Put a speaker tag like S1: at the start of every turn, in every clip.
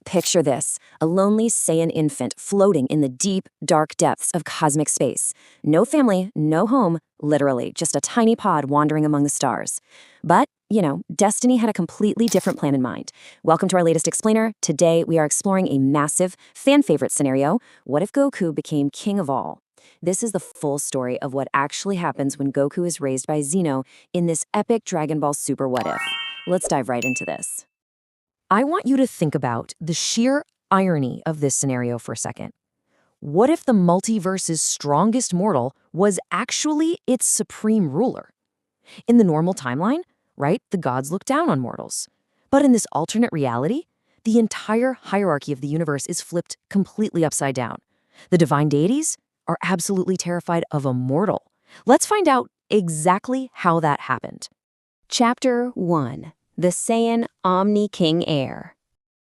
S1: Picture this, a lonely Saiyan infant floating in the deep, dark depths of cosmic space. No family, no home, literally, just a tiny pod wandering among the stars. But, destiny had a completely different plan in mind. Welcome to our latest explainer. Today, we are exploring a massive, fan-favorite scenario. What if Goku became king of all? This is the full story of what actually happens when Goku is raised by Zeno in this epic Dragon Ball Super What If. Let's dive right into this. I want you to think about the sheer irony of this scenario for a second. What if the multiverse's strongest mortal was actually its supreme ruler? In the normal timeline, right, the gods look down on mortals. But in this alternate reality, the entire hierarchy of the universe is flipped completely upside down. The divine deities are absolutely terrified of a mortal. Let's find out exactly how that happened. Chapter 1. The Saiyan Omni-King heir.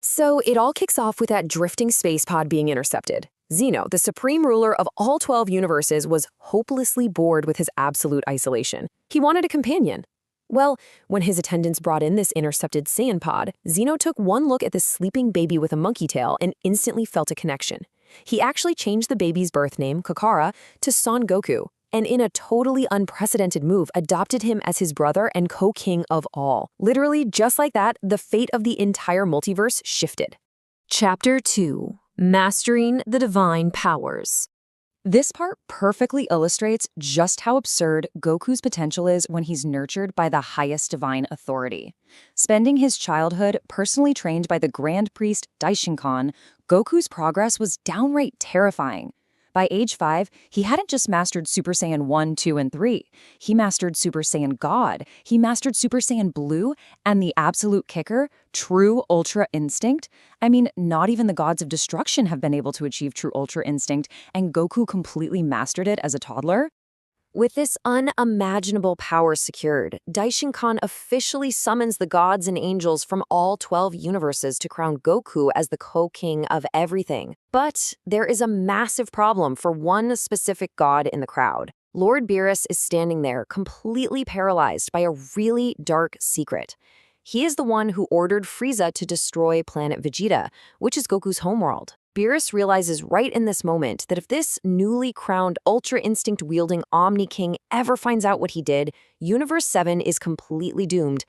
S2: So it all kicks off with that drifting space pod being intercepted. Zeno, the supreme ruler of all 12 universes, was hopelessly bored with his absolute isolation. He wanted a companion. Well, when his attendants brought in this intercepted Saiyan pod, Zeno took one look at this sleeping baby with a monkey tail and instantly felt a connection. He actually changed the baby's birth name, Kakara, to Son Goku, and in a totally unprecedented move, adopted him as his brother and co-king of all. Literally, just like that, the fate of the entire multiverse shifted.
S1: Chapter 2. Mastering the Divine Powers. This part perfectly illustrates just how absurd Goku's potential is when he's nurtured by the highest divine authority. Spending his childhood personally trained by the Grand Priest Daishinkan, Goku's progress was downright terrifying. By age 5, he hadn't just mastered Super Saiyan 1, 2, and 3. He mastered Super Saiyan God, he mastered Super Saiyan Blue, and the absolute kicker, True Ultra Instinct. I mean, not even the gods of destruction have been able to achieve True Ultra Instinct, and Goku completely mastered it as a toddler.
S2: With this unimaginable power secured, Daishinkan officially summons the gods and angels from all 12 universes to crown Goku as the co-king of everything. But there is a massive problem for one specific god in the crowd. Lord Beerus is standing there, completely paralyzed by a really dark secret. He is the one who ordered Frieza to destroy planet Vegeta, which is Goku's homeworld. Beerus realizes right in this moment that if this newly crowned Ultra Instinct-wielding Omni-King ever finds out what he did, Universe 7 is completely doomed.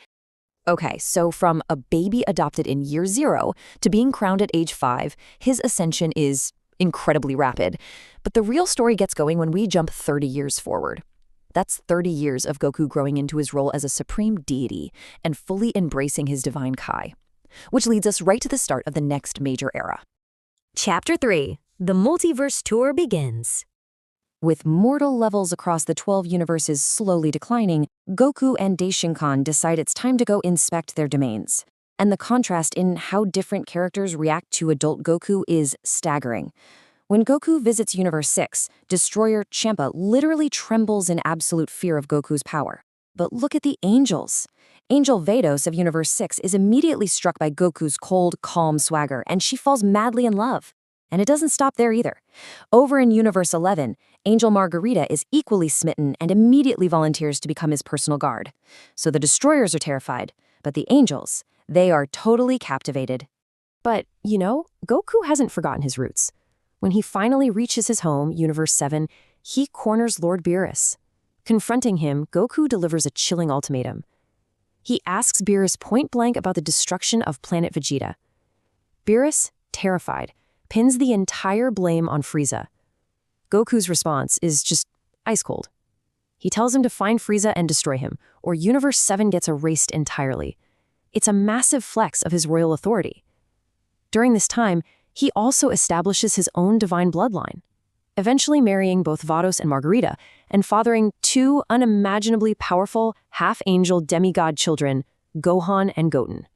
S2: Okay, so from a baby adopted in year 0 to being crowned at age 5, his ascension is incredibly rapid. But the real story gets going when we jump 30 years forward. That's 30 years of Goku growing into his role as a supreme deity and fully embracing his divine Kai. Which leads us right to the start of the next major era.
S3: Chapter 3. The Multiverse Tour begins.
S1: With mortal levels across the 12 universes slowly declining, Goku and Daishinkan decide it's time to go inspect their domains. And the contrast in how different characters react to adult Goku is staggering. When Goku visits Universe 6, Destroyer Champa literally trembles in absolute fear of Goku's power. But look at the angels. Angel Vados of Universe 6 is immediately struck by Goku's cold, calm swagger, and she falls madly in love. And it doesn't stop there either. Over in Universe 11, Angel Margarita is equally smitten and immediately volunteers to become his personal guard. So the Destroyers are terrified, but the angels, they are totally captivated.
S2: But, Goku hasn't forgotten his roots. When he finally reaches his home, Universe 7, he corners Lord Beerus. Confronting him, Goku delivers a chilling ultimatum. He asks Beerus point-blank about the destruction of planet Vegeta. Beerus, terrified, pins the entire blame on Frieza. Goku's response is just ice cold. He tells him to find Frieza and destroy him, or Universe 7 gets erased entirely. It's a massive flex of his royal authority. During this time, he also establishes his own divine bloodline, eventually marrying both Vados and Margarita, and fathering 2 unimaginably powerful, half-angel demigod children, Gohan and Goten.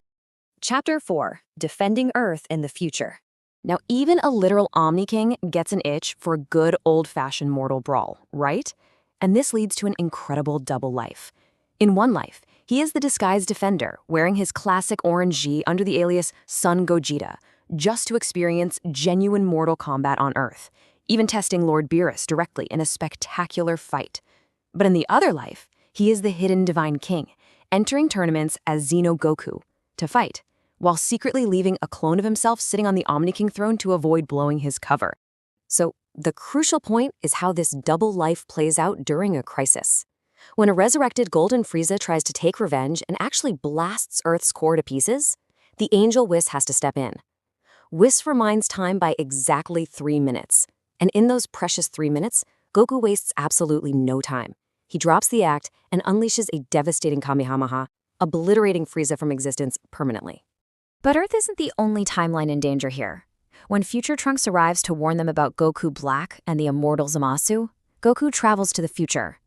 S1: Chapter 4. Defending Earth in the Future. Now, even a literal Omni-King gets an itch for a good old-fashioned mortal brawl, right? And this leads to an incredible double life. In one life, he is the disguised defender, wearing his classic orange G under the alias Son Gogeta, just to experience genuine mortal combat on Earth, even testing Lord Beerus directly in a spectacular fight. But in the other life, he is the hidden divine king, entering tournaments as Zeno Goku to fight,
S2: while secretly leaving a clone of himself sitting on the Omni-King throne to avoid blowing his cover. So, the crucial point is how this double life plays out during a crisis. When a resurrected Golden Frieza tries to take revenge and actually blasts Earth's core to pieces, the angel Whis has to step in. Whis reminds time by exactly 3 minutes. And in those precious 3 minutes, Goku wastes absolutely no time. He drops the act and unleashes a devastating Kamehameha, obliterating Frieza from existence permanently.
S1: But Earth isn't the only timeline in danger here. When future Trunks arrives to warn them about Goku Black and the immortal Zamasu, Goku travels to the future.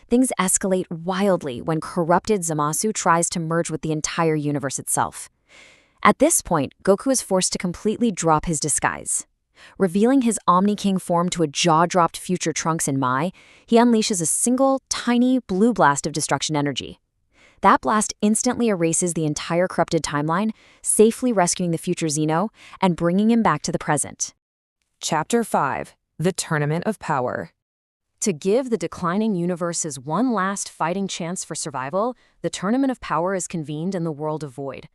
S1: Things escalate wildly when corrupted Zamasu tries to merge with the entire universe itself. At this point, Goku is forced to completely drop his disguise. Revealing his Omni-King form to a jaw-dropped future Trunks in Mai, he unleashes a single, tiny blue blast of destruction energy. That blast instantly erases the entire corrupted timeline, safely rescuing the future Zeno and bringing him back to the present.
S2: Chapter 5: The Tournament of Power. To give the declining universes one last fighting chance for survival, the Tournament of Power is convened in the world of Void.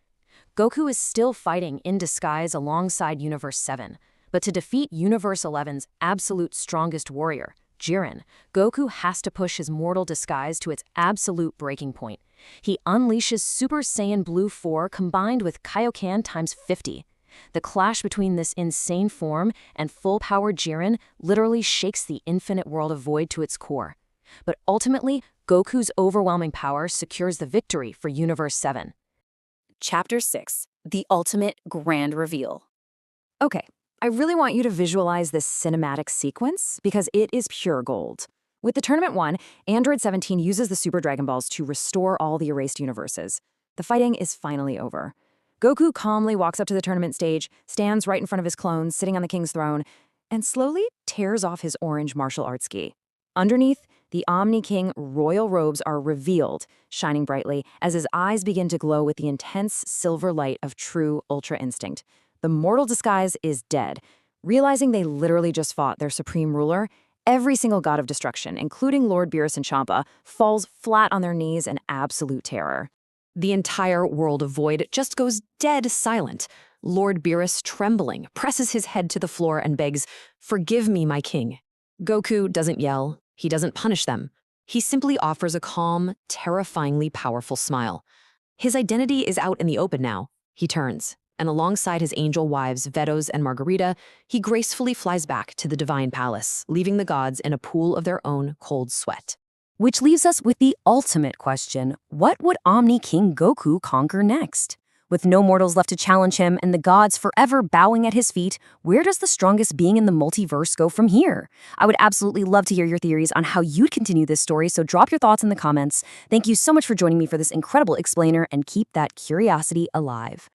S2: Goku is still fighting in disguise alongside Universe 7, but to defeat Universe 11's absolute strongest warrior, Jiren, Goku has to push his mortal disguise to its absolute breaking point. He unleashes Super Saiyan Blue 4 combined with Kaioken times 50. The clash between this insane form and full-powered Jiren literally shakes the infinite world of Void to its core. But ultimately, Goku's overwhelming power secures the victory for Universe 7.
S1: Chapter 6: The Ultimate Grand Reveal.
S2: Okay, I really want you to visualize this cinematic sequence because it is pure gold. With the Tournament 1, Android 17 uses the Super Dragon Balls to restore all the erased universes. The fighting is finally over. Goku calmly walks up to the tournament stage, stands right in front of his clones sitting on the king's throne, and slowly tears off his orange martial arts gi. Underneath, the Omni-King royal robes are revealed, shining brightly as his eyes begin to glow with the intense silver light of true Ultra Instinct. The mortal disguise is dead. Realizing they literally just fought their supreme ruler, every single god of destruction, including Lord Beerus and Champa, falls flat on their knees in absolute terror. The entire world of Void just goes dead silent. Lord Beerus, trembling, presses his head to the floor and begs, "Forgive me, my king." Goku doesn't yell. He doesn't punish them. He simply offers a calm, terrifyingly powerful smile. His identity is out in the open now. He turns, and alongside his angel wives, Vedos and Margarita, he gracefully flies back to the divine palace, leaving the gods in a pool of their own cold sweat.
S1: Which leaves us with the ultimate question: what would Omni-King Goku conquer next? With no mortals left to challenge him and the gods forever bowing at his feet, where does the strongest being in the multiverse go from here? I would absolutely love to hear your theories on how you'd continue this story, so drop your thoughts in the comments. Thank you so much for joining me for this incredible explainer, and keep that curiosity alive.